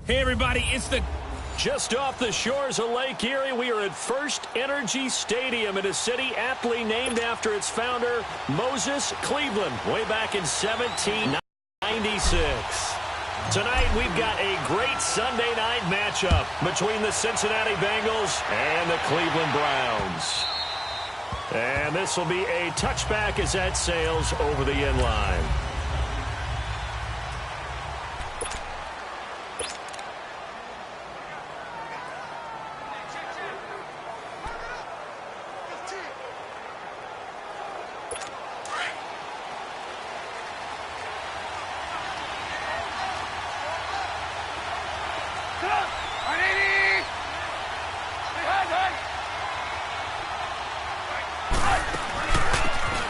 Hey, everybody, it's the... Just off the shores of Lake Erie, we are at First Energy Stadium in a city aptly named after its founder, Moses Cleveland, way back in 1796. Tonight, we've got a great Sunday night matchup between the Cincinnati Bengals and the Cleveland Browns. And this will be a touchback as that sails over the end line.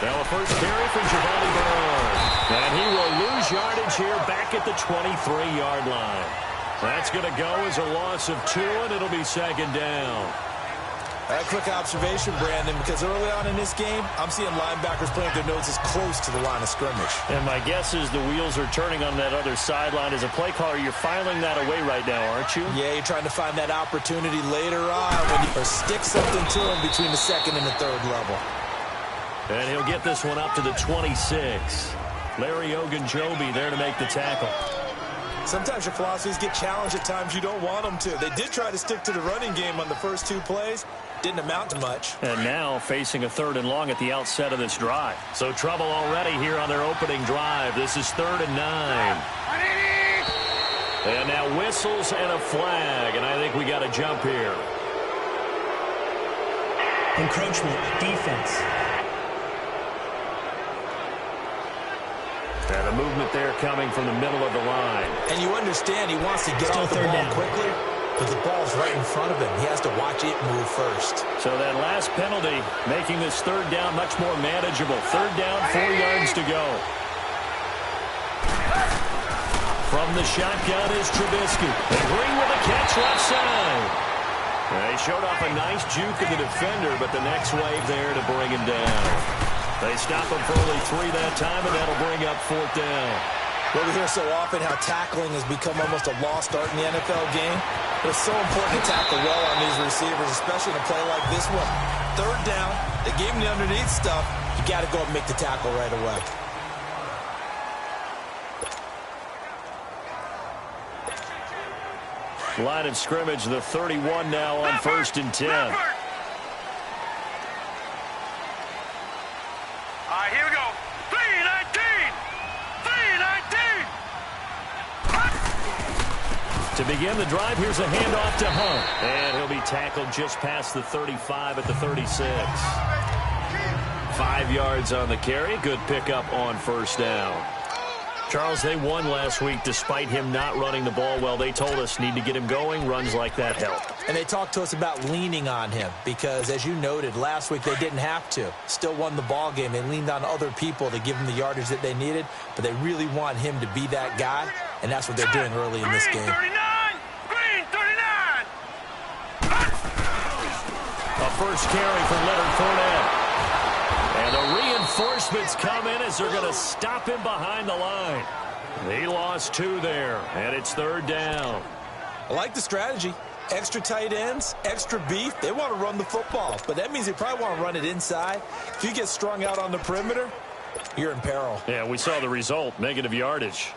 Now a first carry from Giovanni Bernard. And he will lose yardage here back at the 23-yard line. That's going to go as a loss of 2, and it'll be second down. A quick observation, Brandon, because early on in this game, I'm seeing linebackers playing their noses close to the line of scrimmage. And my guess is the wheels are turning on that other sideline. As a play caller, you're filing that away right now, aren't you? Yeah, you're trying to find that opportunity later on when you stick something to him between the second and the third level. And he'll get this one up to the 26. Larry Ogunjobi there to make the tackle. Sometimes your philosophies get challenged at times you don't want them to. They did try to stick to the running game on the first 2 plays. Didn't amount to much. And now facing a 3rd and long at the outset of this drive. So trouble already here on their opening drive. This is 3rd and 9. And now whistles and a flag. And I think we got a jump here. Encroachment, defense. And a movement there coming from the middle of the line. And you understand he wants to get off the ball quickly, but the ball's right in front of him. He has to watch it move first. So that last penalty making this 3rd down much more manageable. 3rd down, 4 yards to go. From the shotgun is Trubisky. And Green with a catch left side. They showed off a nice juke of the defender, but the next wave there to bring him down. They stop him for only 3 that time, and that'll bring up 4th down. Well, we hear so often how tackling has become almost a lost art in the NFL game. But it's so important to tackle well on these receivers, especially in a play like this one. 3rd down, they gave him the underneath stuff. You got to go and make the tackle right away. Line of scrimmage, the 31 now on 1st and 10. Here we go. 3-19. 3-19. To begin the drive, here's a handoff to Hunt. And he'll be tackled just past the 35 at the 36. 5 yards on the carry. Good pickup on 1st down. Charles, they won last week despite him not running the ball well. They told us need to get him going. Runs like that help. And they talked to us about leaning on him because, as you noted, last week they didn't have to. Still won the ball game. They leaned on other people to give them the yardage that they needed, but they really want him to be that guy, and that's what they're doing early in this game. Green 39. A first carry for Leonard Fournette. And the reinforcements come in as they're going to stop him behind the line. He lost 2 there, and it's 3rd down. I like the strategy. Extra tight ends, extra beef. They want to run the football, but that means they probably want to run it inside. If you get strung out on the perimeter, you're in peril. Yeah, we saw the result, negative yardage.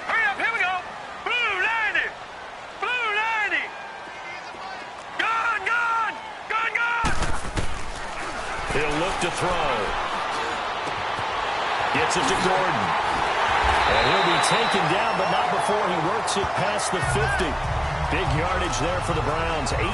Hurry up, here we go. Blue 90. Blue 90. Gone. He'll look to throw. Gets it to Gordon. And he'll be taken down, but not before he works it past the 50. Big yardage there for the Browns, 18.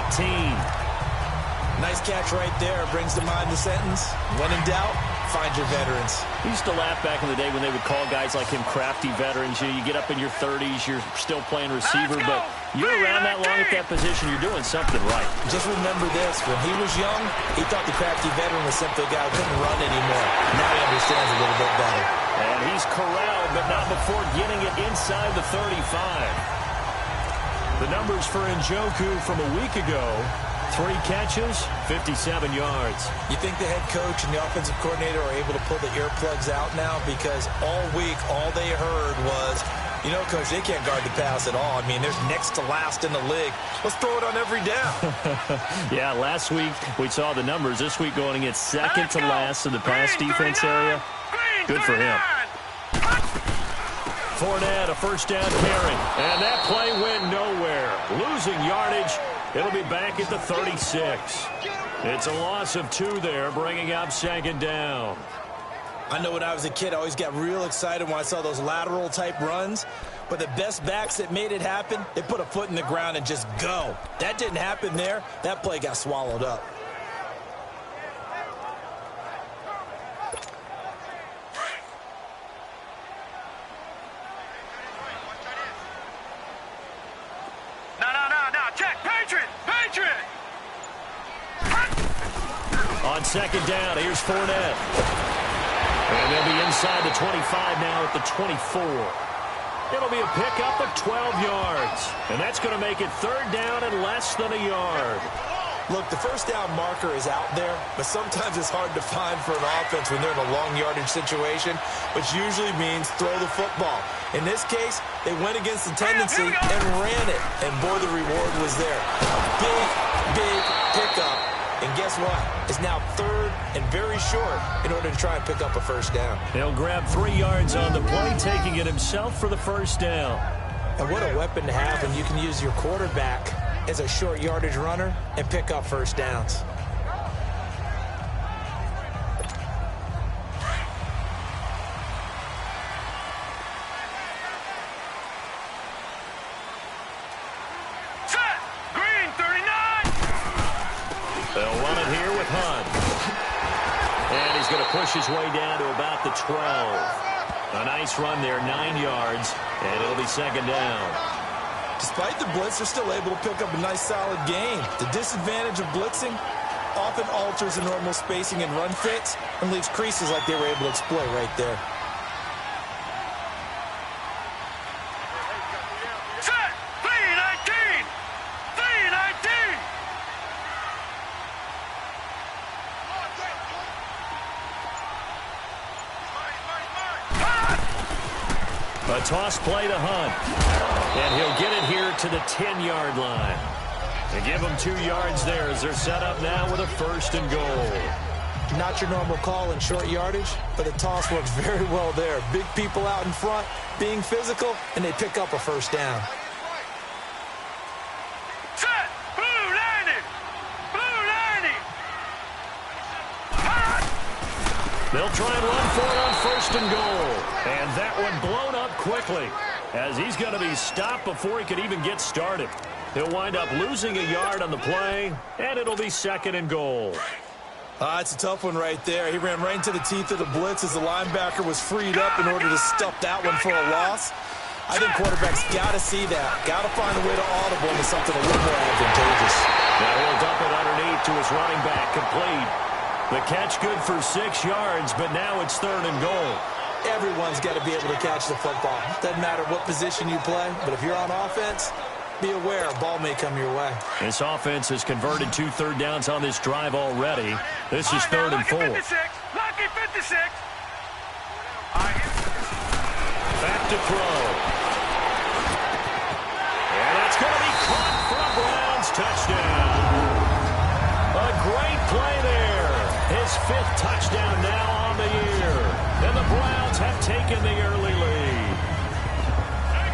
Nice catch right there. Brings to mind the sentence, when in doubt, find your veterans. We used to laugh back in the day when they would call guys like him crafty veterans. You get up in your 30s, you're still playing receiver, but you're around that long at that position, you're doing something right. Just remember this, when he was young, he thought the crafty veteran was simply a guy who couldn't run anymore. Now he understands a little bit better. And he's corralled, but not before getting it inside the 35. The numbers for Njoku from a week ago, 3 catches, 57 yards. You think the head coach and the offensive coordinator are able to pull the earplugs out now? Because all week, all they heard was, you know, Coach, they can't guard the pass at all. I mean, they're next to last in the league. Let's throw it on every down. Yeah, last week we saw the numbers. This week going against second to last in the pass defense area. Good for him. Fournette, a first down carry. And that play went nowhere. Losing yardage. It'll be back at the 36. It's a loss of 2 there, bringing up second down. I know when I was a kid, I always got real excited when I saw those lateral type runs. But the best backs that made it happen, they put a foot in the ground and just go. That didn't happen there. That play got swallowed up. No. Check. Patriot. On second down, here's Fournette. And they'll be inside the 25 now at the 24. It'll be a pickup of 12 yards. And that's going to make it third down and less than a yard. Look, the first down marker is out there, but sometimes it's hard to find for an offense when they're in a long yardage situation, which usually means throw the football. In this case, they went against the tendency and ran it, and boy, the reward was there. Big pickup, and guess what? It's now third and very short in order to try and pick up a first down. He'll grab 3 yards on the play, taking it himself for the first down. And what a weapon to have when you can use your quarterback as a short yardage runner and pick up first downs. Set. Green, 39. They'll run it here with Hunt. And he's going to push his way down to about the 12. A nice run there, 9 yards, and it'll be second down. Despite the blitz, they're still able to pick up a nice, solid gain. The disadvantage of blitzing often alters the normal spacing and run fits and leaves creases like they were able to exploit right there. Set. 319. 319. A toss play to Hunt. And he'll get it here to the 10-yard line. They give him 2 yards there as they're set up now with a first and goal. Not your normal call in short yardage, but the toss works very well there. Big people out in front, being physical, and they pick up a first down. Set. Blue 90. Blue 90. They'll try and run for it on first and goal. And that one blown up quickly, as he's going to be stopped before he can even get started. He'll wind up losing a yard on the play, and it'll be second and goal. It's a tough one right there. He ran right into the teeth of the blitz as the linebacker was freed up in order to stuff that one for a loss. I think quarterbacks got to see that. Got to find a way to audible into something a little more advantageous. Now he'll dump it underneath to his running back, complete. The catch good for 6 yards, but now it's third and goal. Everyone's got to be able to catch the football. Doesn't matter what position you play, but if you're on offense, be aware a ball may come your way. This offense has converted 2 third downs on this drive already. This is third and 4. Lucky 56. Back to throw. And that's going to be caught for a Browns touchdown. A great play there. His 5th touchdown now on the year. And the Browns have taken the early lead.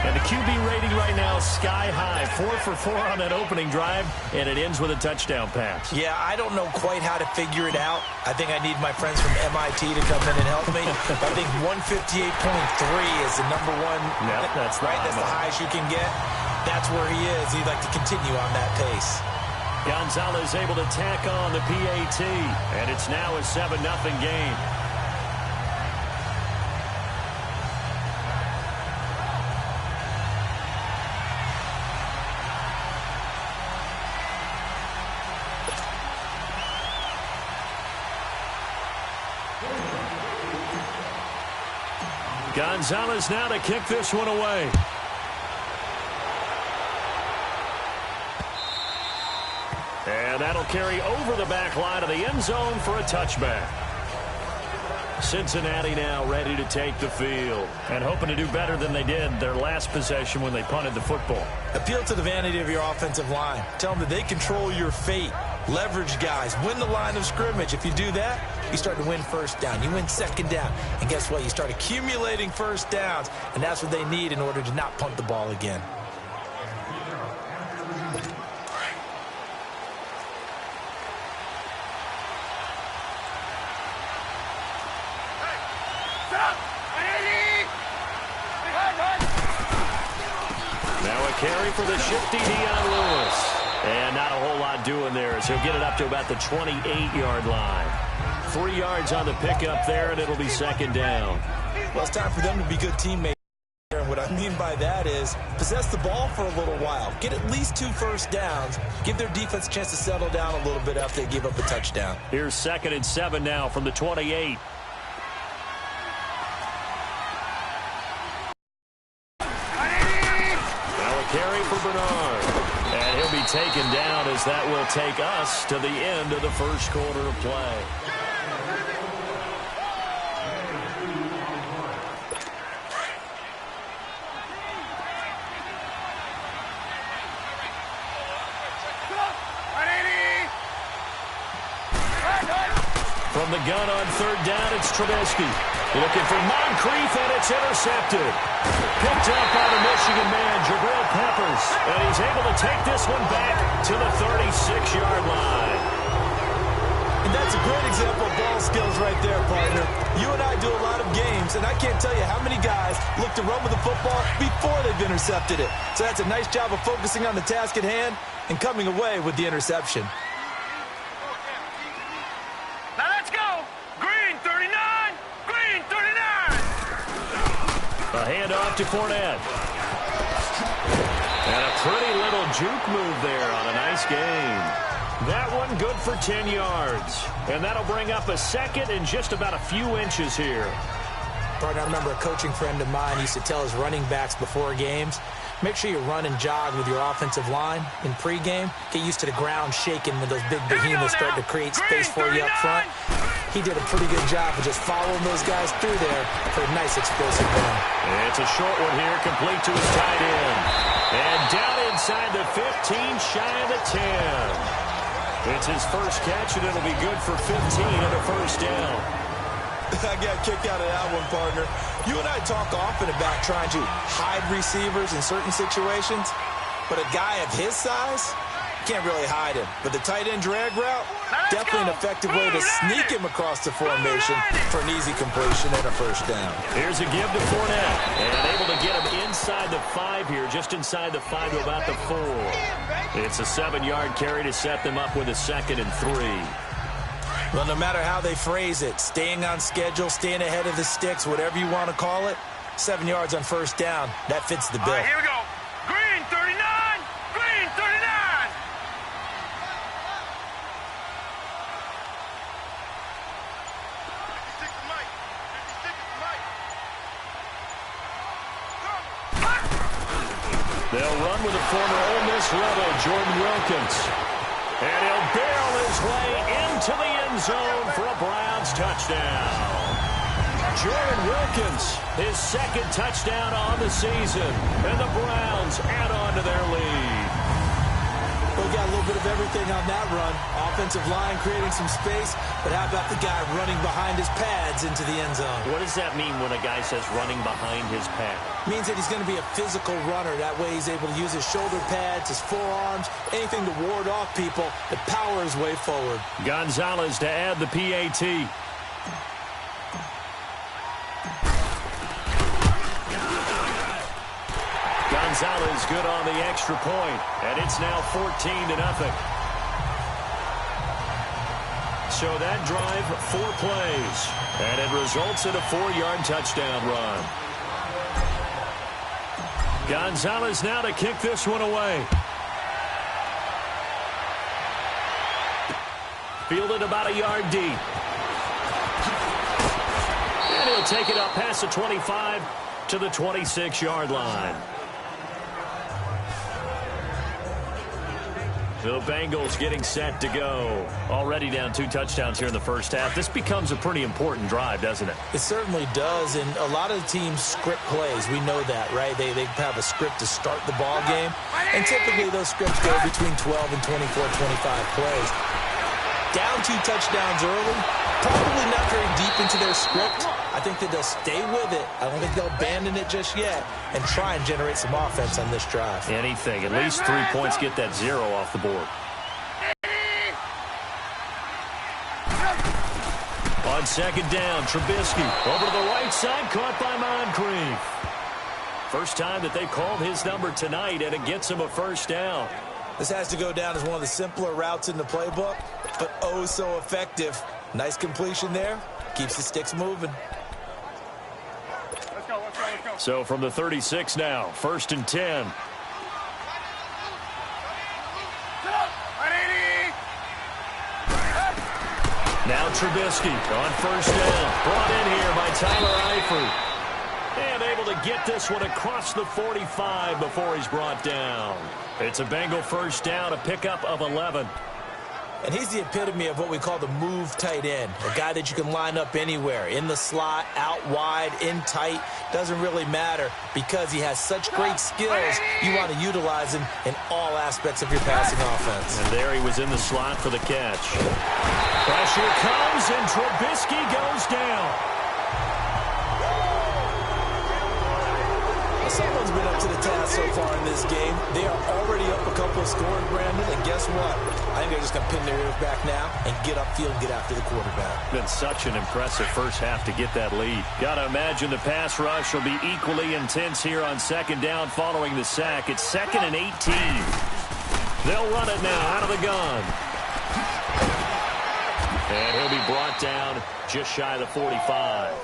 And the QB rating right now is sky high. 4 for 4 on that opening drive, and it ends with a touchdown pass. Yeah, I don't know quite how to figure it out. I think I need my friends from MIT to come in and help me. But I think 158.3 is the number one. Yep, that's right. That's the highest you can get. That's where he is. He'd like to continue on that pace. Gonzalez able to tack on the PAT, and it's now a 7-0 game. Gonzalez now to kick this one away. And that'll carry over the back line of the end zone for a touchback. Cincinnati now ready to take the field and hoping to do better than they did their last possession when they punted the football. Appeal to the vanity of your offensive line. Tell them that they control your fate. Leverage guys. Win the line of scrimmage. If you do that, you start to win first down. You win second down. And guess what? You start accumulating first downs. And that's what they need in order to not punt the ball again. Now a carry for the shifty Dion Lewis. And not a whole lot doing there as he'll get it up to about the 28-yard line. 3 yards on the pickup there, and it'll be second down. Well, it's time for them to be good teammates. And what I mean by that is possess the ball for a little while. Get at least 2 first downs. Give their defense a chance to settle down a little bit after they give up a touchdown. Here's 2nd and 7 now from the 28. Carry for Bernard. And he'll be taken down as that will take us to the end of the first quarter of play. From the gun on 3rd down, it's Trubisky. Looking for Moncrief, and it's intercepted. Picked up by the Michigan man, Jabril Peppers. And he's able to take this one back to the 36-yard line. And that's a great example of ball skills right there, partner. You and I do a lot of games, and I can't tell you how many guys look to run with the football before they've intercepted it. So that's a nice job of focusing on the task at hand and coming away with the interception. A handoff to Fournette. And a pretty little juke move there on a nice gain. That one good for 10 yards. And that'll bring up a 2nd and just about a few inches here. Partner, I remember a coaching friend of mine used to tell his running backs before games, make sure you run and jog with your offensive line in pregame. Get used to the ground shaking when those big behemoths start to create space for you up front. He did a pretty good job of just following those guys through there for a nice explosive run. It's a short one here, complete to his tight end. And down inside the 15, shy of the 10. It's his first catch, and it'll be good for 15 and a first down. I got a kick out of that one, partner. You and I talk often about trying to hide receivers in certain situations, but a guy of his size, can't really hide him. But the tight end drag route, definitely an effective way to sneak him across the formation for an easy completion and a first down. Here's a give to Fournette, and able to get him inside the 5 here, just inside the 5 to about the 4. It's a 7-yard carry to set them up with a 2nd and 3. Well, no matter how they phrase it, staying on schedule, staying ahead of the sticks, whatever you want to call it, 7 yards on first down, that fits the bill. All right, here we go. Green 39, green 39. They'll run with a former Ole Miss Rebel, Jordan Wilkins. And he'll barrel his way into the end zone for a Browns touchdown. Jordan Wilkins, his 2nd touchdown on the season. And the Browns add on to their lead. We got a little bit of everything on that run. Offensive line creating some space, but how about the guy running behind his pads into the end zone? What does that mean when a guy says running behind his pad? Means that he's going to be a physical runner. That way he's able to use his shoulder pads, his forearms, anything to ward off people and power his way forward. Gonzalez to add the PAT. Gonzalez good on the extra point, and it's now 14-0. So that drive, 4 plays, and it results in a 4-yard touchdown run. Gonzalez now to kick this one away. Fielded about a yard deep. And he'll take it up past the 25 to the 26-yard line. The Bengals getting set to go. Already down 2 touchdowns here in the first half. This becomes a pretty important drive, doesn't it? It certainly does, and a lot of teams script plays. We know that, right? They have a script to start the ball game, and typically those scripts go between 12 and 24, 25 plays. Down 2 touchdowns early, probably not very deep into their script. I think that they'll stay with it. I don't think they'll abandon it just yet and try and generate some offense on this drive. Anything. At least 3 points, get that 0 off the board. On second down, Trubisky over to the right side, caught by Moncrief. First time that they called his number tonight, and it gets him a first down. This has to go down as one of the simpler routes in the playbook, but oh so effective. Nice completion there. Keeps the sticks moving. Let's go. So from the 36 now, 1st and 10. Now Trubisky on first down. Brought in here by Tyler Eifert. And able to get this one across the 45 before he's brought down. It's a Bengal first down, a pickup of 11. And he's the epitome of what we call the move tight end. A guy that you can line up anywhere. In the slot, out wide, in tight. Doesn't really matter because he has such great skills. You want to utilize him in all aspects of your passing offense. And there he was in the slot for the catch. Pressure comes and Trubisky goes down. Someone's been up to the task so far in this game. They are already up a couple of scores, Brandon, and guess what? I think they're just going to pin their ears back now and get upfield and get after the quarterback. Been such an impressive first half to get that lead. Got to imagine the pass rush will be equally intense here on second down following the sack. It's 2nd and 18. They'll run it now out of the gun. And he'll be brought down just shy of the 45.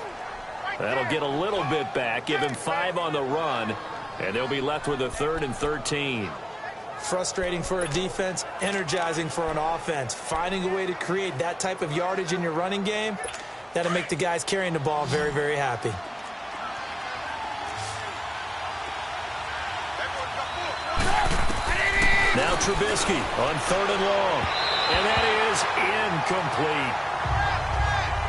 That'll get a little bit back, give him 5 on the run, and they'll be left with a 3rd and 13. Frustrating for a defense, energizing for an offense. Finding a way to create that type of yardage in your running game, that'll make the guys carrying the ball very, very happy. Now Trubisky on 3rd and long, and that is incomplete.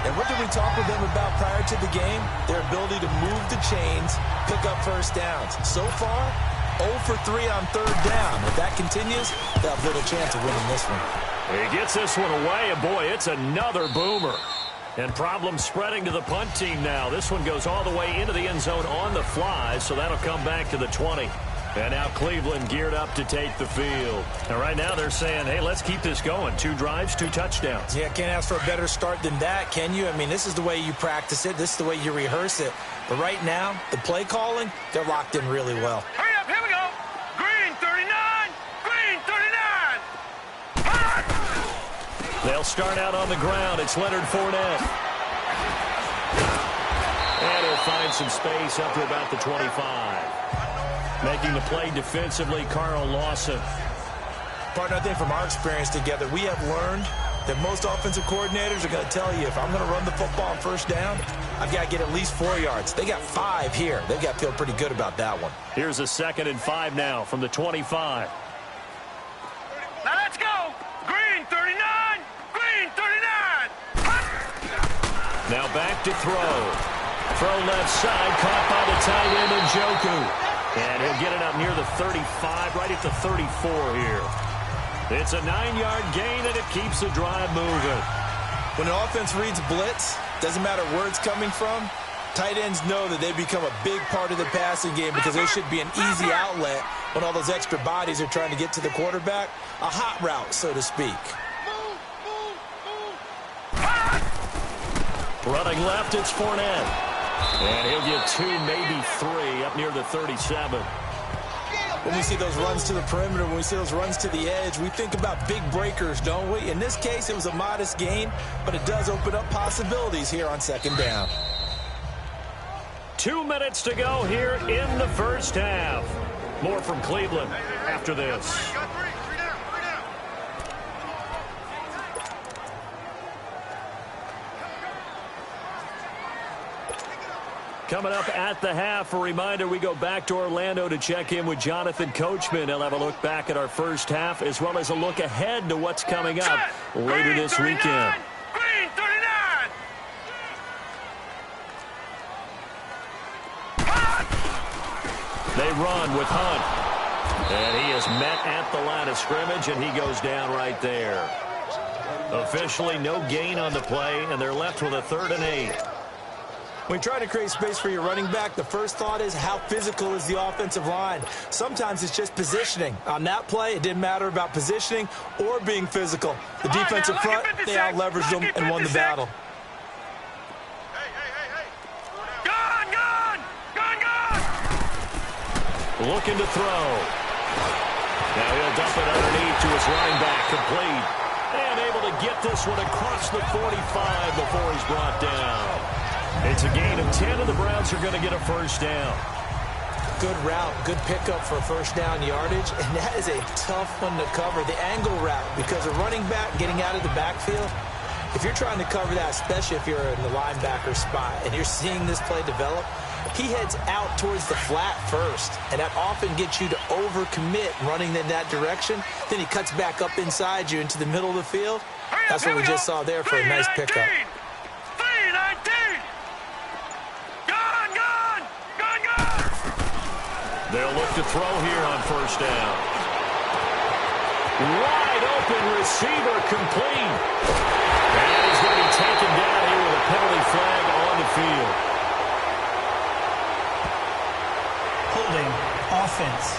And what did we talk with them about prior to the game? Their ability to move the chains, pick up first downs. So far, 0 for 3 on 3rd down. If that continues, they'll have little chance of winning this one. He gets this one away, and boy, it's another boomer. And problems spreading to the punt team now. This one goes all the way into the end zone on the fly, so that'll come back to the 20. And now Cleveland geared up to take the field. And right now they're saying, hey, let's keep this going. 2 drives, 2 touchdowns. Yeah, can't ask for a better start than that, can you? I mean, this is the way you practice it. This is the way you rehearse it. But right now, the play calling, they're locked in really well. Hurry up, here we go. Green 39, green 39. They'll start out on the ground. It's Leonard Fournette. And he'll find some space up to about the 25. Making the play defensively, Carl Lawson. Partner, I think from our experience together, we have learned that most offensive coordinators are going to tell you, if I'm going to run the football on first down, I've got to get at least 4 yards. They got 5 here. They've got to feel pretty good about that one. Here's a 2nd and 5 now from the 25. Now let's go. Green 39, green 39. Now back to throw. Throw left side, caught by the tight end Njoku. And he'll get it up near the 35, right at the 34 here. It's a 9-yard gain, and it keeps the drive moving. When an offense reads blitz, doesn't matter where it's coming from, tight ends know that they become a big part of the passing game because they should be an easy outlet when all those extra bodies are trying to get to the quarterback. A hot route, so to speak. Running left, it's Fournette. And he'll get 2, maybe 3, up near the 37. When we see those runs to the perimeter, when we see those runs to the edge, we think about big breakers, don't we? In this case, it was a modest gain, but it does open up possibilities here on second down. 2 minutes to go here in the first half. More from Cleveland after this. Coming up at the half, a reminder, we go back to Orlando to check in with Jonathan Coachman. He'll have a look back at our first half as well as a look ahead to what's coming up later this weekend. Green 39. They run with Hunt. And he is met at the line of scrimmage, and he goes down right there. Officially no gain on the play, and they're left with a 3rd and 8. When you try to create space for your running back, the first thought is how physical is the offensive line. Sometimes it's just positioning. On that play, it didn't matter about positioning or being physical. The defensive front, they out-leveraged them and won the battle. Looking to throw. Now he'll dump it underneath to his running back, complete. And able to get this one across the 45 before he's brought down. It's a gain of 10, and the Browns are going to get a first down. Good route, good pickup for first down yardage, and that is a tough one to cover, the angle route, because a running back getting out of the backfield, if you're trying to cover that, especially if you're in the linebacker spot, and you're seeing this play develop, he heads out towards the flat first, and that often gets you to overcommit running in that direction. Then he cuts back up inside you into the middle of the field. That's what we just saw there for a nice pickup. They'll look to throw here on first down. Wide open receiver, complete. And he's going to be taken down here with a penalty flag on the field. Holding offense.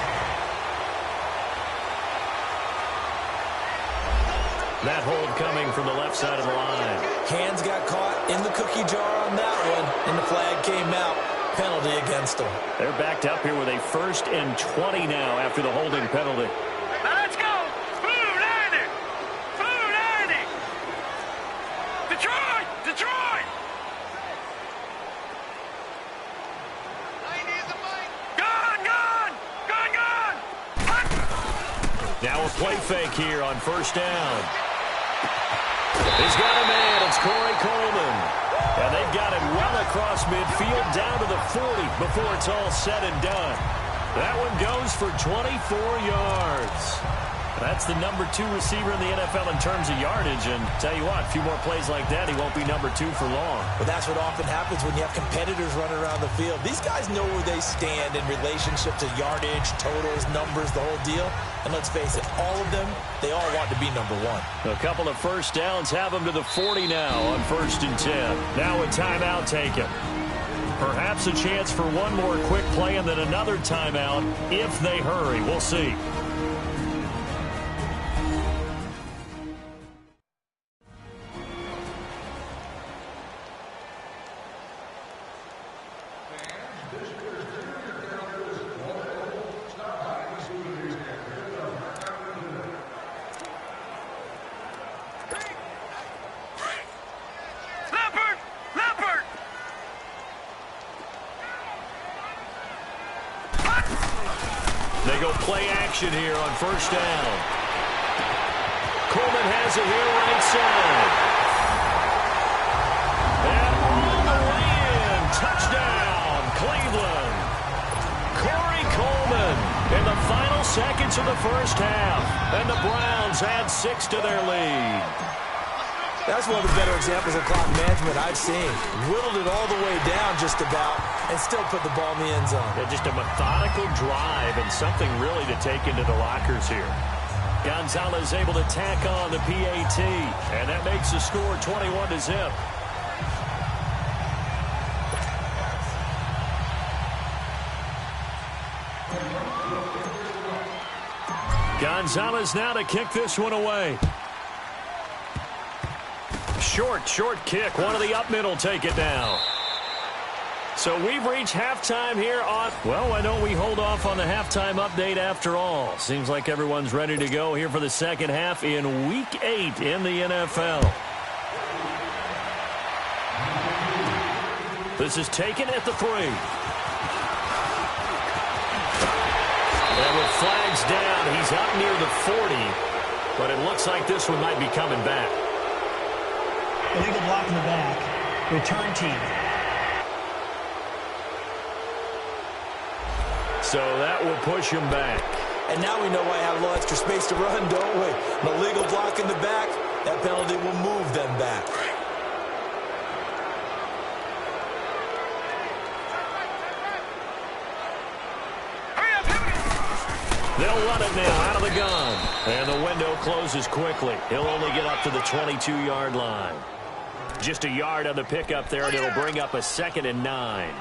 That hold coming from the left side of the line. Hands got caught in the cookie jar on that one, and the flag came out. Penalty against them. They're backed up here with a 1st and 20 now after the holding penalty. Now let's go. Blue 90. Blue 90. Detroit. Detroit. 90 is the mic. Gone. Now a play fake here on first down. He's got a man. It's Corey Coleman. And they've got him well across midfield down to the 40 before it's all said and done. That one goes for 24 yards. That's the number 2 receiver in the NFL in terms of yardage. And tell you what, a few more plays like that, he won't be number 2 for long. But that's what often happens when you have competitors running around the field. These guys know where they stand in relationship to yardage, totals, numbers, the whole deal. And let's face it, all of them, they all want to be number 1. A couple of first downs have them to the 40 now on 1st and 10. Now a timeout taken. Perhaps a chance for one more quick play and then another timeout if they hurry. We'll see. They go play action here on first down. Coleman has it here right side. And all the way in. Touchdown, Cleveland. Corey Coleman in the final seconds of the first half. And the Browns add 6 to their lead. That's one of the better examples of clock management I've seen. Whittled it all the way down just about and still put the ball in the end zone. Yeah, just a methodical drive and something really to take into the lockers here. Gonzalez able to tack on the PAT, and that makes the score 21-0. Gonzalez now to kick this one away. Short kick. One of the up middle take it down. So we've reached halftime here on... Well, why don't we hold off on the halftime update after all? Seems like everyone's ready to go here for the second half in Week 8 in the NFL. This is taken at the 3. And with flags down, he's up near the 40. But it looks like this one might be coming back. Illegal block in the back. Return team. So that will push him back. And now we know why I have a little extra space to run, don't we? An illegal block in the back, that penalty will move them back. They'll run it now out of the gun. And the window closes quickly. He'll only get up to the 22-yard line. Just a yard on the pickup there, and it'll bring up a 2nd and 9.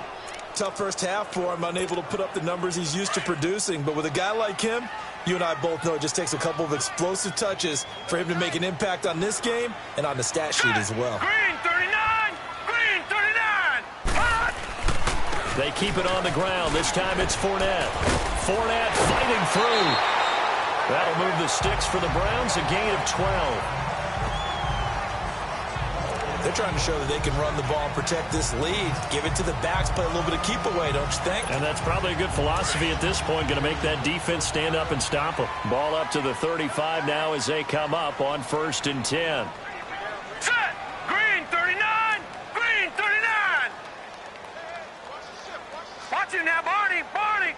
Tough first half for him, unable to put up the numbers he's used to producing. But with a guy like him, you and I both know it just takes a couple of explosive touches for him to make an impact on this game and on the stat sheet as well. Green 39! Green 39! Hot! They keep it on the ground. This time it's Fournette. Fournette fighting through. That'll move the sticks for the Browns, a gain of 12. They're trying to show that they can run the ball and protect this lead. Give it to the backs, play a little bit of keep away, don't you think? And that's probably a good philosophy at this point. Going to make that defense stand up and stop them. Ball up to the 35 now as they come up on 1st and 10. Set! Green 39! Green 39! Watch him now, Barney! Barney!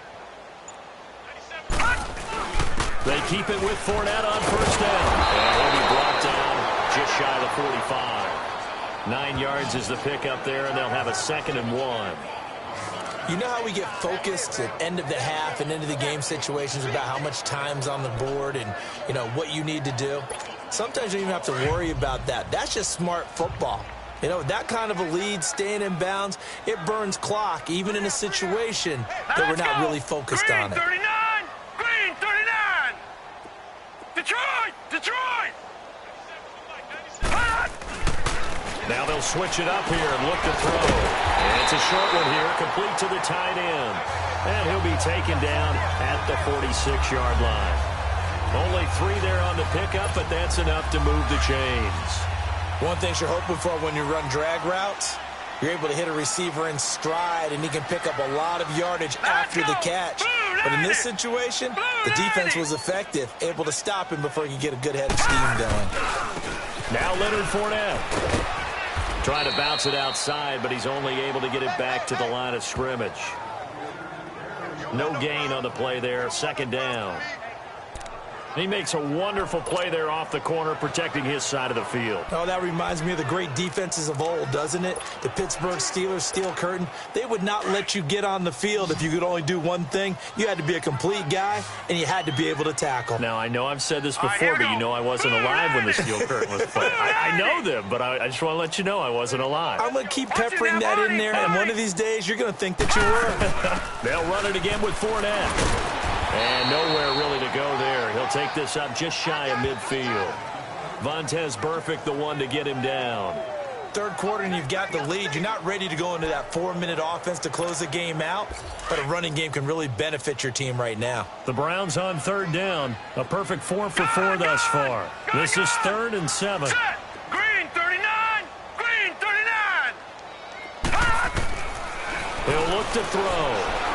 They keep it with Fournette on 1st down. And he'll be brought down just shy of the 45. 9 yards is the pickup there, and they'll have a 2nd and 1. You know how we get focused at end of the half and into the game situations about how much time's on the board and, you know, what you need to do? Sometimes you don't even have to worry about that. That's just smart football. You know, that kind of a lead, staying in bounds, it burns clock, even in a situation that we're not really focused on it. Green 39! Green 39! Detroit! Detroit! Hot! Now they'll switch it up here and look to throw. And it's a short one here, complete to the tight end. And he'll be taken down at the 46-yard line. Only 3 there on the pickup, but that's enough to move the chains. One thing you're hoping for when you run drag routes, you're able to hit a receiver in stride, and he can pick up a lot of yardage after the catch. But in this situation, the defense was effective, able to stop him before he could get a good head of steam going. Now Leonard Fournette. Trying to bounce it outside, but he's only able to get it back to the line of scrimmage. No gain on the play there, 2nd down. He makes a wonderful play there off the corner, protecting his side of the field. Oh, that reminds me of the great defenses of old, doesn't it? The Pittsburgh Steelers, Steel Curtain. They would not let you get on the field if you could only do one thing. You had to be a complete guy, and you had to be able to tackle. Now, I know I've said this before, but you know I wasn't alive when the Steel Curtain was played. I know them, but I just want to let you know I wasn't alive. I'm going to keep peppering that in there, and one of these days you're going to think that you were. They'll run it again with Fournette. And nowhere really to go there. He'll take this up just shy of midfield. Vontaze Burfict, the one to get him down. Third quarter and you've got the lead. You're not ready to go into that 4-minute offense to close the game out, but a running game can really benefit your team right now. The Browns on 3rd down. A perfect 4 for 4 thus far. This is 3rd and 7. Set! Green 39! Green 39! Hot! He'll look to throw.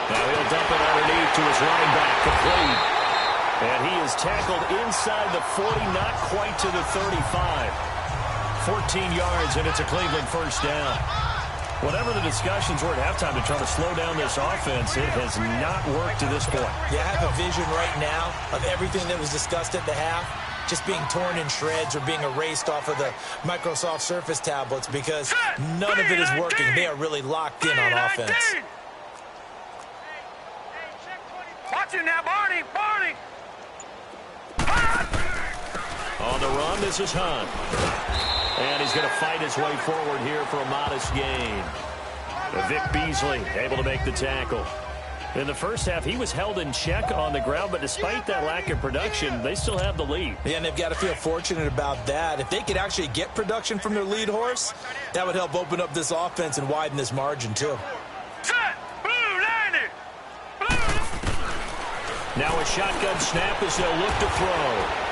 Now he'll dump it underneath to his running back, complete. And he is tackled inside the 40, not quite to the 35. 14 yards, and it's a Cleveland 1st down. Whatever the discussions were at halftime to try to slow down this offense, it has not worked to this point. Yeah, I have a vision right now of everything that was discussed at the half just being torn in shreds or being erased off of the Microsoft Surface tablets because none of it is working. They are really locked in on offense. Watch him now, Barney! Barney! On the run, this is Hunt. And he's going to fight his way forward here for a modest gain. Vic Beasley able to make the tackle. In the first half, he was held in check on the ground, but despite that lack of production, they still have the lead. Yeah, and they've got to feel fortunate about that. If they could actually get production from their lead horse, that would help open up this offense and widen this margin, too. Set! Blue 90! Now a shotgun snap as they'll look to throw.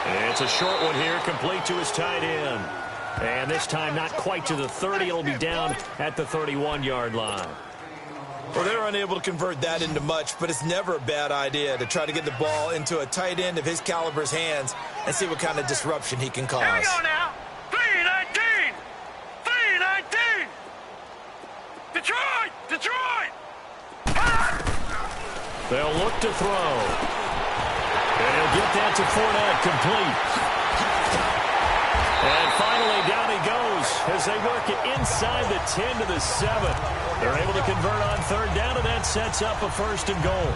And it's a short one here, complete to his tight end. And this time not quite to the 30. It'll be down at the 31-yard line. Well, they're unable to convert that into much, but it's never a bad idea to try to get the ball into a tight end of his caliber's hands and see what kind of disruption he can cause. Here we go now. 3-19! 3-19! Detroit! Detroit! They'll look to throw. And he'll get that to Fournette, complete. And finally, down he goes as they work it inside the 10 to the 7. They're able to convert on third down, and that sets up a 1st and goal.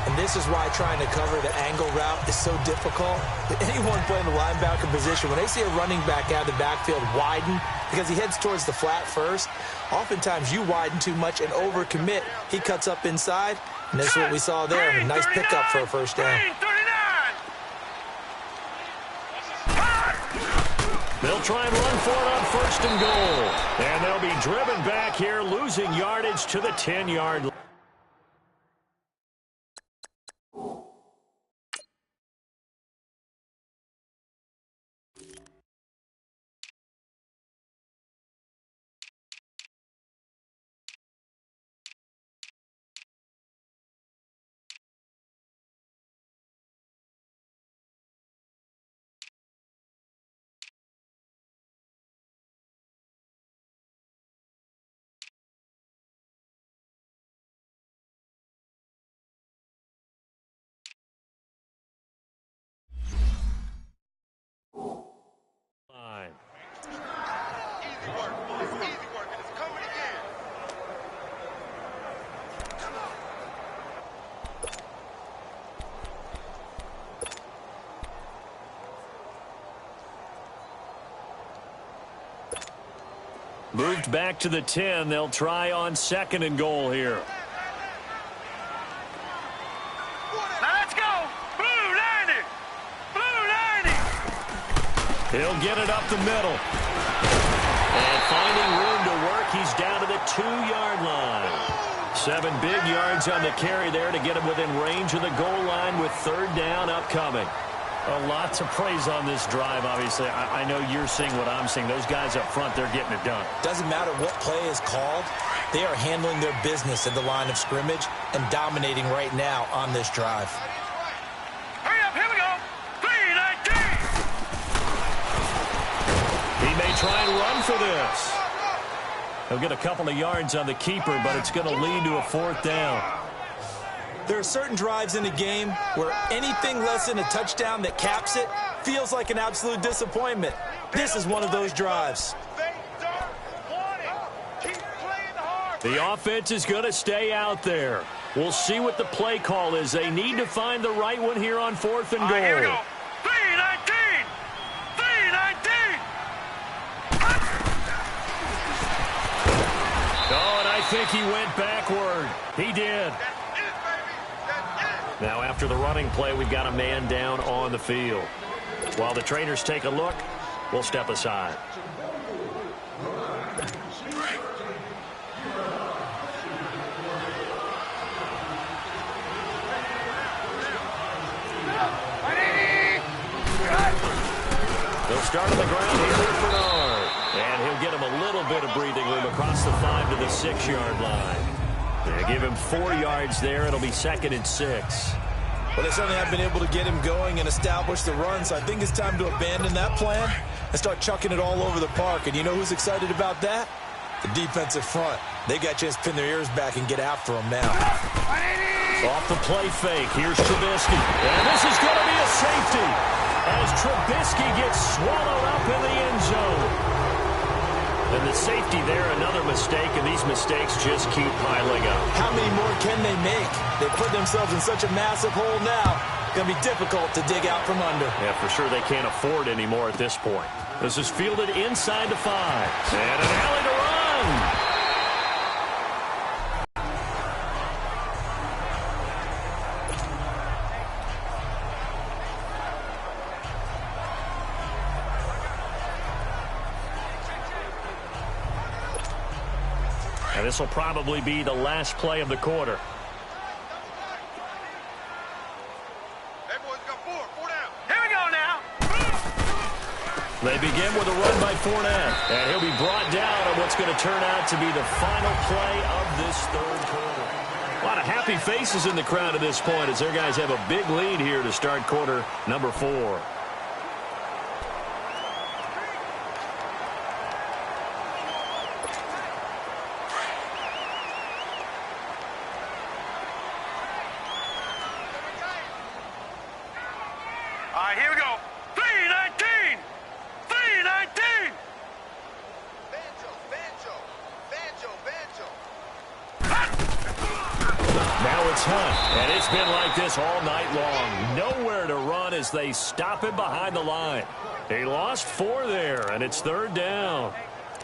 And this is why trying to cover the angle route is so difficult. Anyone playing the linebacker position, when they see a running back out of the backfield widen because he heads towards the flat first, oftentimes you widen too much and overcommit. He cuts up inside, and this is what we saw there. A nice pickup for a 1st down. They'll try and run for it on 1st and goal. And they'll be driven back here, losing yardage to the 10-yard line. Moved back to the 10. They'll try on 2nd and goal here. Now let's go. Blue 90. Blue 90. He'll get it up the middle. And finding room to work, he's down to the 2-yard line. 7 big yards on the carry there to get him within range of the goal line with 3rd down upcoming. Lots of praise on this drive, obviously. I know you're seeing what I'm seeing. Those guys up front, they're getting it done. Doesn't matter what play is called. They are handling their business at the line of scrimmage and dominating right now on this drive. Hurry up, here we go. 319. He may try and run for this. He'll get a couple of yards on the keeper, but it's going to lead to a 4th down. There are certain drives in a game where anything less than a touchdown that caps it feels like an absolute disappointment. This is one of those drives. The offense is going to stay out there. We'll see what the play call is. They need to find the right one here on 4th and goal. Here we go. 319. 319. Oh, and I think he went backward. He did. Now, after the running play, we've got a man down on the field. While the trainers take a look, we'll step aside. They'll start on the ground here with Bernard. And he'll get him a little bit of breathing room across the 5 to the 6-yard line. They give him 4 yards there. It'll be 2nd and 6. Well, they certainly have been able to get him going and establish the run, so I think it's time to abandon that plan and start chucking it all over the park. And you know who's excited about that? The defensive front. They got a chance to pin their ears back and get after him now. Off the play fake, here's Trubisky. And this is going to be a safety as Trubisky gets swallowed up in the end zone. And the safety there, another mistake, and these mistakes just keep piling up. How many more can they make? They put themselves in such a massive hole now. Going to be difficult to dig out from under. Yeah, for sure they can't afford any more at this point. This is fielded inside the 5. And an alley to run. And this will probably be the last play of the quarter. Hey, boys, got 4 down. Here we go now. They begin with a run by Fournette. And he'll be brought down on what's going to turn out to be the final play of this 3rd quarter. A lot of happy faces in the crowd at this point as their guys have a big lead here to start quarter number 4. right, here we go. 319! 319! Now it's Hunt, and it's been like this all night long. Nowhere to run as they stop him behind the line. He lost 4 there, and it's 3rd down.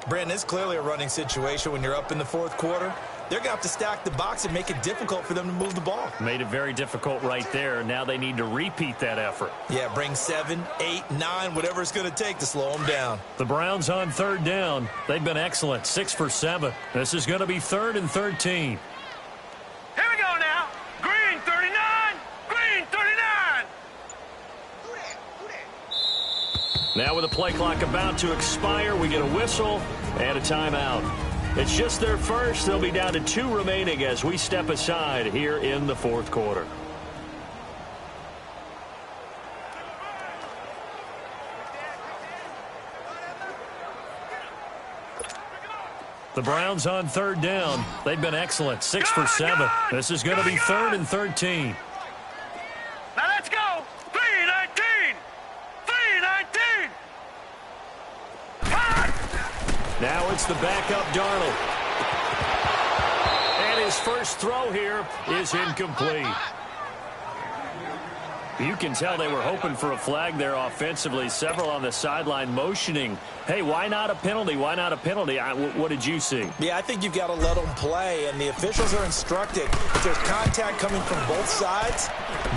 Brandon, it's clearly a running situation when you're up in the 4th quarter. They're going to have to stack the box and make it difficult for them to move the ball. Made it very difficult right there. Now they need to repeat that effort. Yeah, bring 7, 8, 9, whatever it's going to take to slow them down. The Browns on 3rd down. They've been excellent, 6 for 7. This is going to be 3rd and 13. Here we go now. Green 39. Green 39. Now with the play clock about to expire, we get a whistle and a timeout. It's just their first. They'll be down to 2 remaining as we step aside here in the 4th quarter. The Browns on 3rd down. They've been excellent, 6 for 7. This is going to be 3rd and 13. Now let's go. 319. 319. Now it's the backup Darnold. And his first throw here is incomplete. You can tell they were hoping for a flag there offensively. Several on the sideline motioning, hey, why not a penalty? Why not a penalty? What did you see? Yeah, I think you've got to let them play, and the officials are instructed. If there's contact coming from both sides,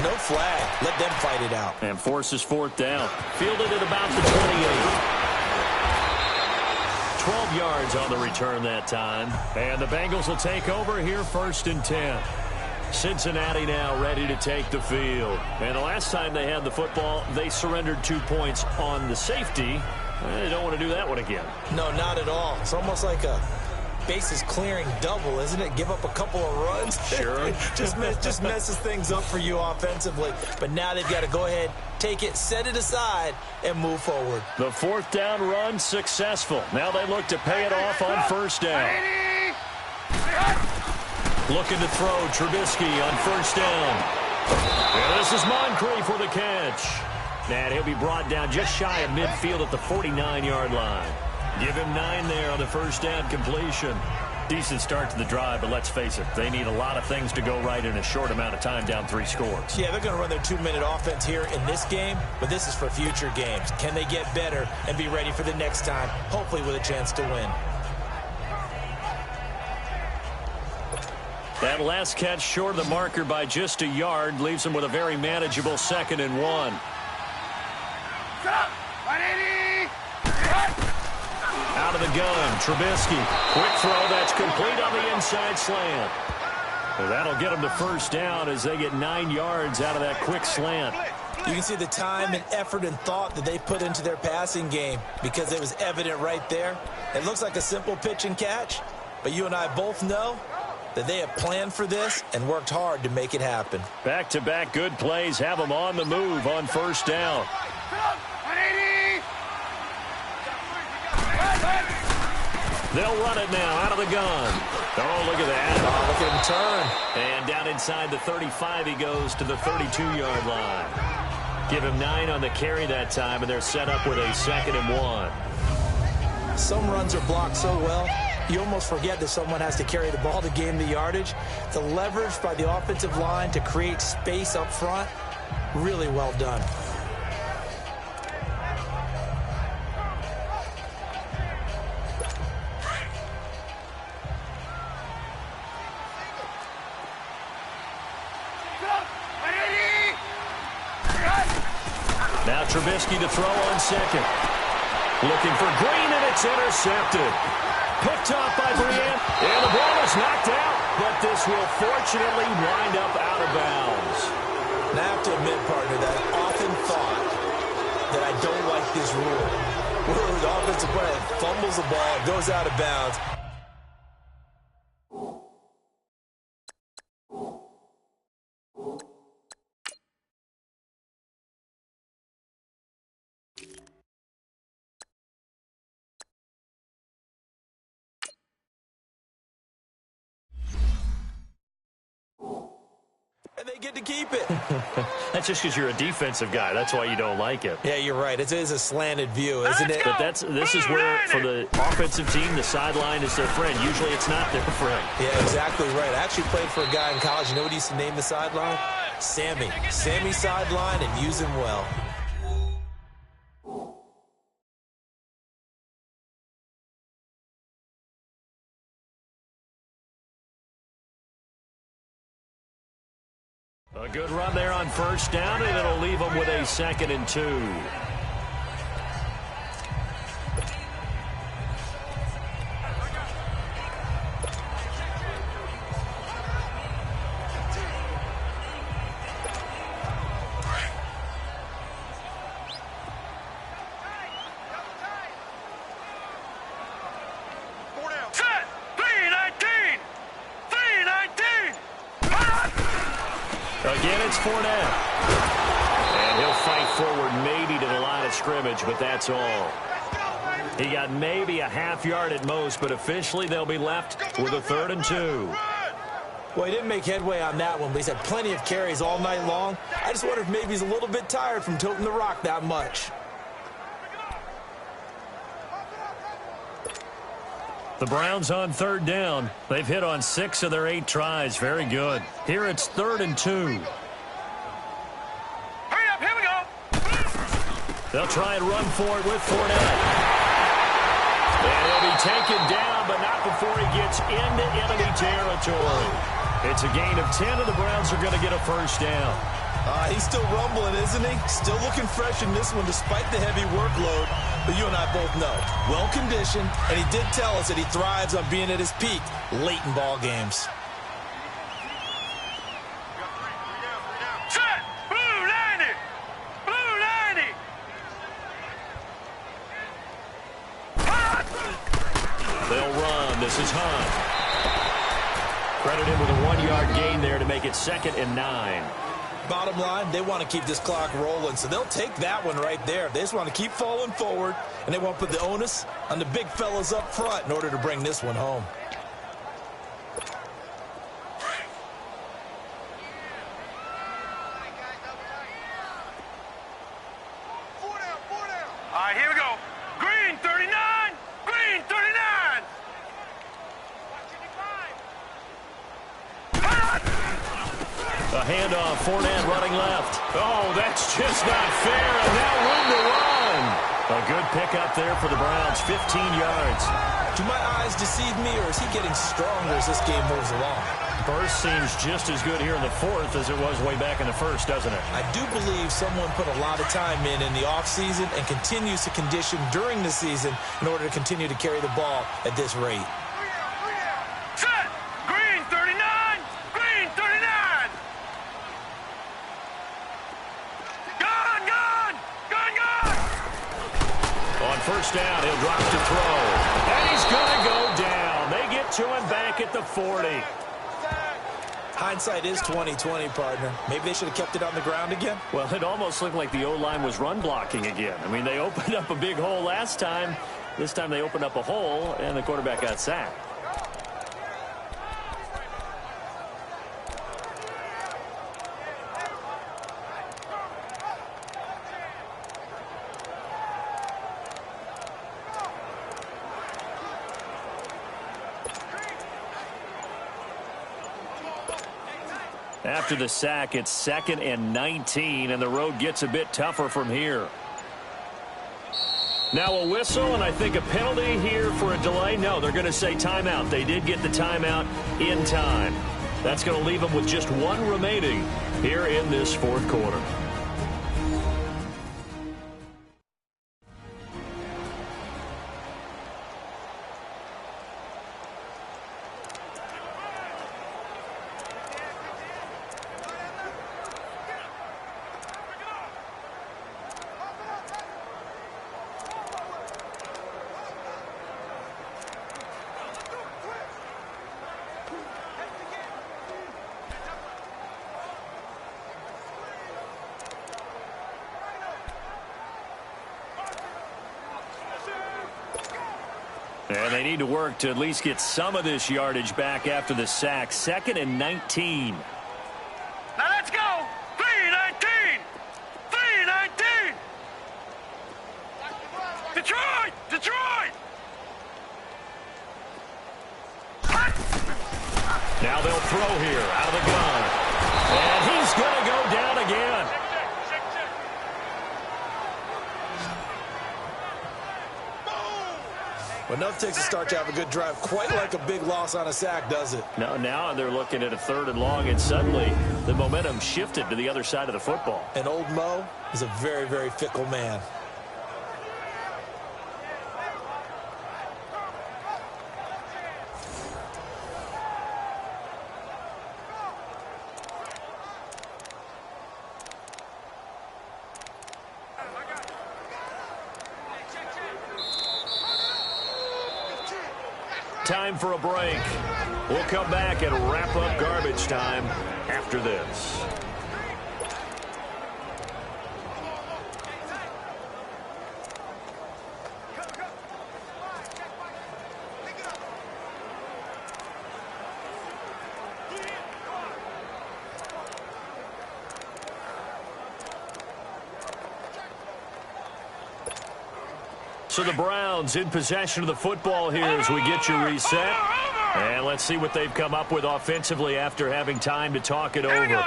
no flag. Let them fight it out. And forces 4th down. Fielded at about the 28. 12 yards on the return that time. And the Bengals will take over here 1st and 10. Cincinnati now ready to take the field. And the last time they had the football, they surrendered 2 points on the safety. They don't want to do that one again. No, not at all. It's almost like a bases clearing double, isn't it? Give up a couple of runs. Sure. just messes things up for you offensively. But now they've got to go ahead, take it, set it aside, and move forward. The 4th down run successful. Now they look to pay it off on 1st down. Looking to throw Trubisky on 1st down. And this is Moncrief for the catch. And he'll be brought down just shy of midfield at the 49-yard line. Give him 9 there on the 1st down completion. Decent start to the drive, but let's face it, they need a lot of things to go right in a short amount of time, down 3 scores. Yeah, they're going to run their 2-minute offense here in this game, but this is for future games. Can they get better and be ready for the next time, hopefully with a chance to win? That last catch short of the marker by just a yard leaves them with a very manageable 2nd and 1. Out of the gun, Trubisky. Quick throw that's complete on the inside slant. Well, that'll get them to 1st down as they get 9 yards out of that quick slant. You can see the time and effort and thought that they put into their passing game because it was evident right there. It looks like a simple pitch and catch, but you and I both know that they have planned for this and worked hard to make it happen. Back-to-back good plays have them on the move on 1st down. They'll run it now out of the gun. Oh, look at that. Oh, look at him turn. And down inside the 35, he goes to the 32-yard line. Give him 9 on the carry that time, and they're set up with a 2nd and 1. Some runs are blocked so well, you almost forget that someone has to carry the ball to gain the yardage. The leverage by the offensive line to create space up front, really well done. Now Trubisky to throw on 2nd. Looking for Green, and it's intercepted. Picked off by Brian, and the ball is knocked out, but this will fortunately wind up out of bounds. And I have to admit, partner, that I often thought that I don't like this rule. Where the offensive player fumbles the ball, goes out of bounds. And they get to keep it. That's just because you're a defensive guy. That's why you don't like it. Yeah, you're right. It is a slanted view, isn't it? But this is where, for the offensive team, the sideline is their friend. Usually it's not their friend. Yeah, exactly right. I actually played for a guy in college. You know what he used to name the sideline? Sammy. Sammy sideline, and use him well. A good run there on first down, and it'll leave them with a 2nd and 2. Again, it's Fournette. And he'll fight forward maybe to the line of scrimmage, but that's all. He got maybe a half yard at most, but officially they'll be left with a 3rd and 2. Well, he didn't make headway on that one, but he's had plenty of carries all night long. I just wonder if maybe he's a little bit tired from toting the rock that much. The Browns on 3rd down. They've hit on 6 of their 8 tries. Very good. Here it's 3rd and 2. Hurry up, here we go. They'll try and run for it with Fournette. And he'll be taken down, but not before he gets into enemy territory. It's a gain of 10, and the Browns are going to get a 1st down. He's still rumbling, isn't he? Still looking fresh in this one despite the heavy workload. But you and I both know, well-conditioned, and he did tell us that he thrives on being at his peak late in ball games. Set! Blue 90! Blue 90! They'll run. This is Hunt. Credit him with a 1-yard gain there to make it 2nd and 9. Bottom line, they want to keep this clock rolling, so they'll take that one right there. They just want to keep falling forward, and they want to put the onus on the big fellas up front in order to bring this one home. All right, here we go. Green 39! Green 39! A handoff, Fournette running left. Oh, that's just not fair, and now room to run. A good pickup there for the Browns, 15 yards. Do my eyes deceive me, or is he getting stronger as this game moves along? Burst seems just as good here in the 4th as it was way back in the 1st, doesn't it? I do believe someone put a lot of time in the offseason and continues to condition during the season in order to continue to carry the ball at this rate. Set! Green 39! Green 39! Gun! Gun! Gun! Gun! On first down, he'll drop to throw. And he's going to go down. They get to him back at the 40. Hindsight is 20/20, partner. Maybe they should have kept it on the ground again. Well, it almost looked like the O-line was run blocking again. I mean, they opened up a big hole last time. This time they opened up a hole, and the quarterback got sacked. After the sack, it's 2nd and 19, and the road gets a bit tougher from here. Now a whistle, and I think a penalty here for a delay. No, they're going to say timeout. They did get the timeout in time. That's going to leave them with just 1 remaining here in this 4th quarter. And they need to work to at least get some of this yardage back after the sack. 2nd and 19. Now Now they'll throw here out of the gun. And he's going to go down again. Well, enough takes to start to have a good drive. Quite like a big loss on a sack, does it? Now they're looking at a 3rd and long, and suddenly the momentum shifted to the other side of the football. And old Mo is a very, very fickle man. Time for a break. We'll come back and wrap up garbage time after this. So the Browns in possession of the football here as we get you reset. And let's see what they've come up with offensively after having time to talk it over.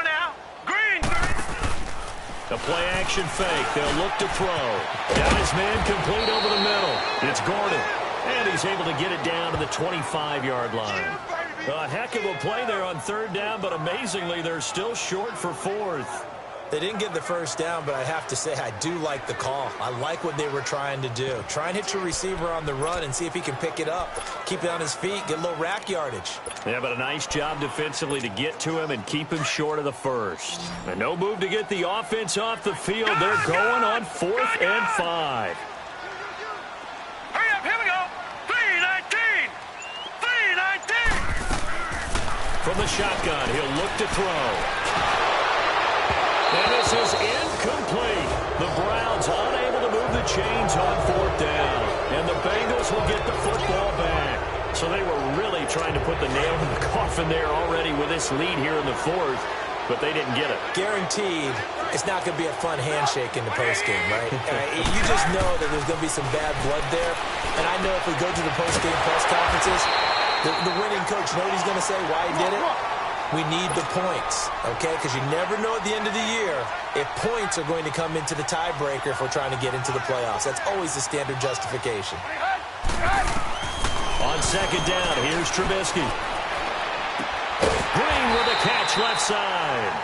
A play-action fake. They'll look to throw. Got his man complete over the middle. It's Gordon. And he's able to get it down to the 25-yard line. A heck of a play there on 3rd down, but amazingly, they're still short for 4th. They didn't get the first down, but I have to say I do like the call. I like what they were trying to do. Try and hit your receiver on the run and see if he can pick it up. Keep it on his feet, get a little rack yardage. Yeah, but a nice job defensively to get to him and keep him short of the 1st. And no move to get the offense off the field. They're going on 4th and 5. Hurry up, here we go. 3-19. 3-19. From the shotgun, he'll look to throw. And this is incomplete. The Browns unable to move the chains on 4th down. And the Bengals will get the football back. So they were really trying to put the nail in the coffin there already with this lead here in the 4th, but they didn't get it. Guaranteed, it's not going to be a fun handshake in the postgame, right? You just know that there's going to be some bad blood there. And I know if we go to the postgame press conferences, the winning coach, you know what he's going to say, why he did it? We need the points, okay? Because you never know at the end of the year if points are going to come into the tiebreaker if we're trying to get into the playoffs. That's always the standard justification. On 2nd down, here's Trubisky. Green with a catch left side.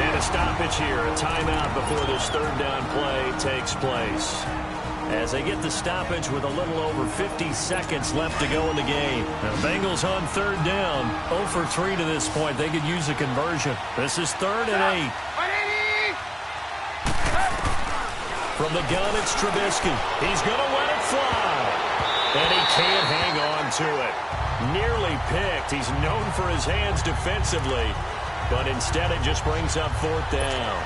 And a stoppage here, a timeout before this 3rd down play takes place. As they get the stoppage with a little over 50 seconds left to go in the game. The Bengals on 3rd down, 0 for 3 to this point. They could use a conversion. This is 3rd and 8. From the gun, it's Trubisky. He's going to let it fly. And he can't hang on to it. Nearly picked. He's known for his hands defensively. But instead, it just brings up 4th down.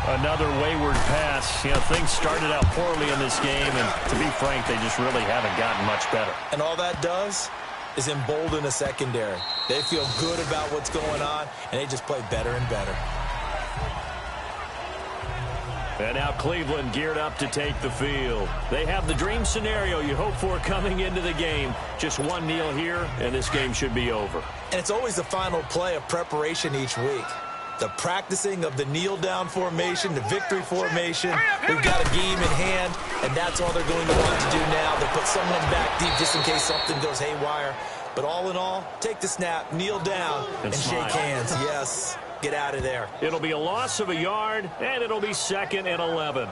Another wayward pass. You know, things started out poorly in this game, and to be frank, they just really haven't gotten much better. And all that does is embolden a secondary. They feel good about what's going on, and they just play better and better. And now Cleveland geared up to take the field. They have the dream scenario you hope for coming into the game. Just one kneel here, and this game should be over. And it's always the final play of preparation each week. The practicing of the kneel-down formation, the victory formation. We've got a game in hand, and that's all they're going to want to do now. They put someone back deep just in case something goes haywire. But all in all, take the snap, kneel down, and shake hands. Yes, get out of there. It'll be a loss of a yard, and it'll be 2nd and 11.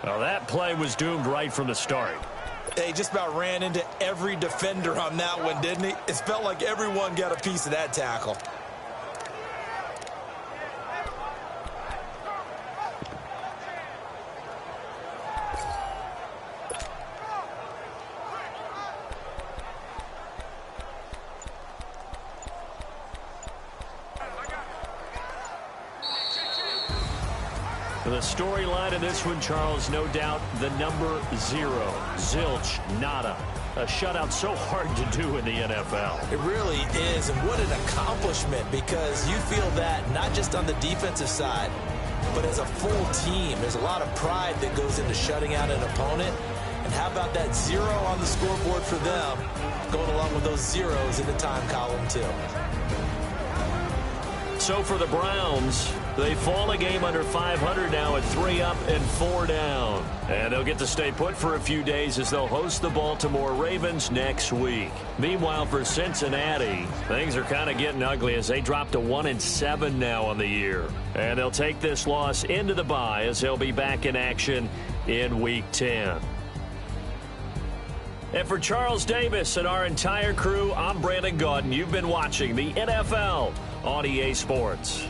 Well, that play was doomed right from the start. They just about ran into every defender on that one, didn't he? It felt like everyone got a piece of that tackle. The storyline of this one, Charles, no doubt the number 0. Zilch, nada. A shutout so hard to do in the NFL. It really is, and what an accomplishment, because you feel that not just on the defensive side, but as a full team. There's a lot of pride that goes into shutting out an opponent. And how about that 0 on the scoreboard for them? going along with those zeros in the time column, too. So for the Browns, they fall a game under 500 now at 3 up and 4 down. And they'll get to stay put for a few days as they'll host the Baltimore Ravens next week. Meanwhile, for Cincinnati, things are kind of getting ugly as they drop to 1-7 now on the year. And they'll take this loss into the bye as they'll be back in action in Week 10. And for Charles Davis and our entire crew, I'm Brandon Gaudin. You've been watching the NFL on EA Sports.